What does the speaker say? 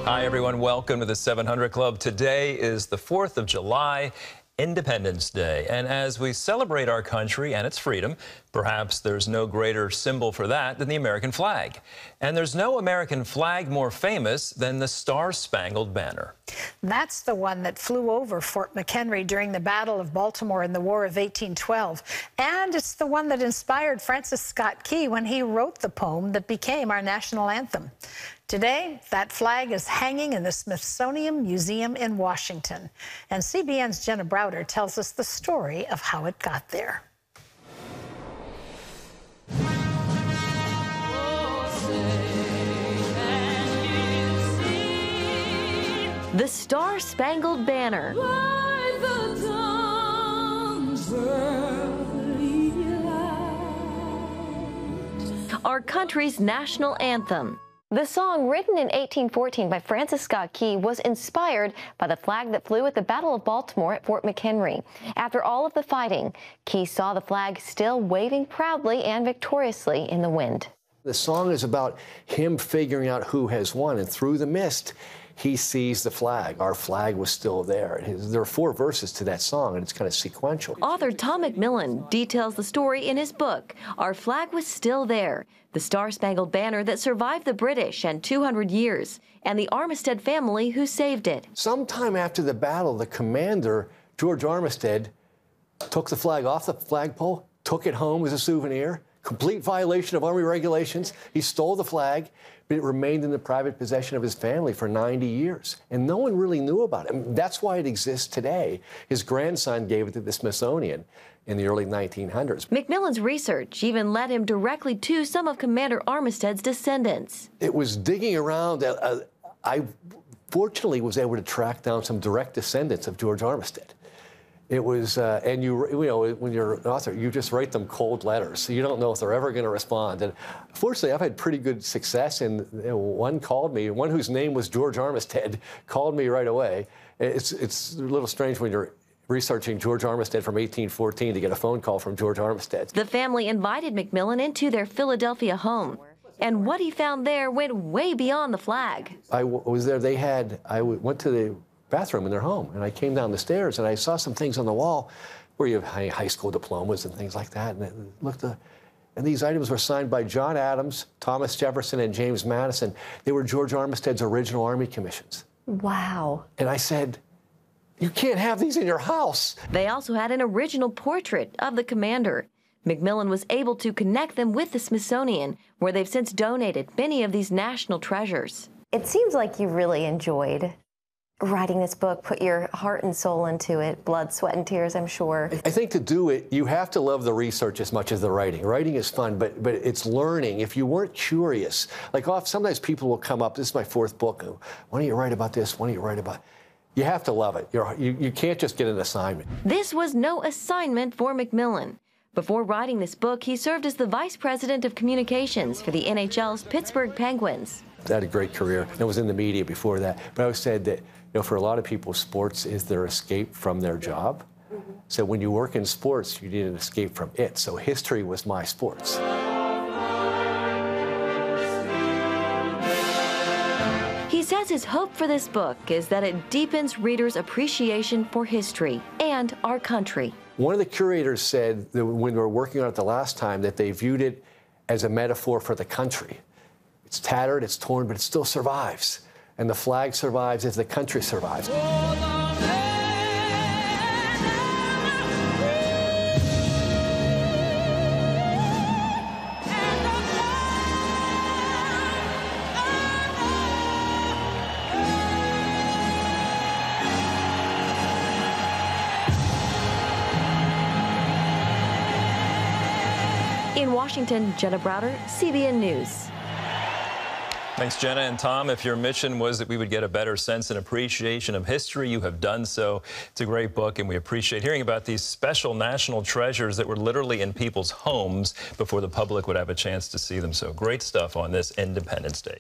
Hi, everyone. Welcome to the 700 Club. Today is the 4th of July, Independence Day. And as we celebrate our country and its freedom, perhaps there's no greater symbol for that than the American flag. And there's no American flag more famous than the Star-Spangled Banner. That's the one that flew over Fort McHenry during the Battle of Baltimore in the War of 1812. And it's the one that inspired Francis Scott Key when he wrote the poem that became our national anthem. Today, that flag is hanging in the Smithsonian Museum in Washington. And CBN's Jenna Browder tells us the story of how it got there. The Star-Spangled Banner. Our country's national anthem. The song, written in 1814 by Francis Scott Key, was inspired by the flag that flew at the Battle of Baltimore at Fort McHenry. After all of the fighting, Key saw the flag still waving proudly and victoriously in the wind. The song is about him figuring out who has won, and through the mist, he sees the flag. Our flag was still there. There are 4 verses to that song, and it's kind of sequential. Author Tom McMillan details the story in his book, Our Flag Was Still There, the Star-Spangled Banner that survived the British and 200 years, and the Armistead family who saved it. Sometime after the battle, the commander, George Armistead, took the flag off the flagpole, took it home as a souvenir. Complete violation of Army regulations. He stole the flag, but it remained in the private possession of his family for 90 years. And no one really knew about it. And that's why it exists today. His grandson gave it to the Smithsonian in the early 1900s. McMillan's research even led him directly to some of Commander Armistead's descendants. It was digging around. I fortunately was able to track down some direct descendants of George Armistead. It was, and you know, when you're an author, you just write them cold letters. So you don't know if they're ever going to respond. And fortunately, I've had pretty good success. And one called me, one whose name was George Armistead, called me right away. It's a little strange when you're researching George Armistead from 1814 to get a phone call from George Armistead. The family invited McMillan into their Philadelphia home. And what he found there went way beyond the flag. I was there. I went to the bathroom in their home, and I came down the stairs and I saw some things on the wall where you have high school diplomas and things like that, and these items were signed by John Adams, Thomas Jefferson, and James Madison. They were George Armistead's original Army commissions. Wow. And I said, you can't have these in your house. They also had an original portrait of the commander. McMillan was able to connect them with the Smithsonian, where they've since donated many of these national treasures. It seems like you really enjoyed writing this book, put your heart and soul into it, blood, sweat, and tears, I'm sure. I think to do it, you have to love the research as much as the writing. Writing is fun, but it's learning. If you weren't curious, like sometimes people will come up, this is my 4th book, why don't you write about this, why don't you write about... You have to love it. You can't just get an assignment. This was no assignment for McMillan. Before writing this book, he served as the Vice President of Communications for the NHL's Pittsburgh Penguins. I had a great career. I was in the media before that. But I always said that, for a lot of people, sports is their escape from their job. So when you work in sports, you need an escape from it. So history was my sports. He says his hope for this book is that it deepens readers' appreciation for history and our country. One of the curators said that when we were working on it the last time that they viewed it as a metaphor for the country. It's tattered, it's torn, but it still survives. And the flag survives as the country survives. In Washington, Jenna Browder, CBN News. Thanks, Jenna. And Tom, if your mission was that we would get a better sense and appreciation of history, you have done so. It's a great book, and we appreciate hearing about these special national treasures that were literally in people's homes before the public would have a chance to see them. So great stuff on this Independence Day.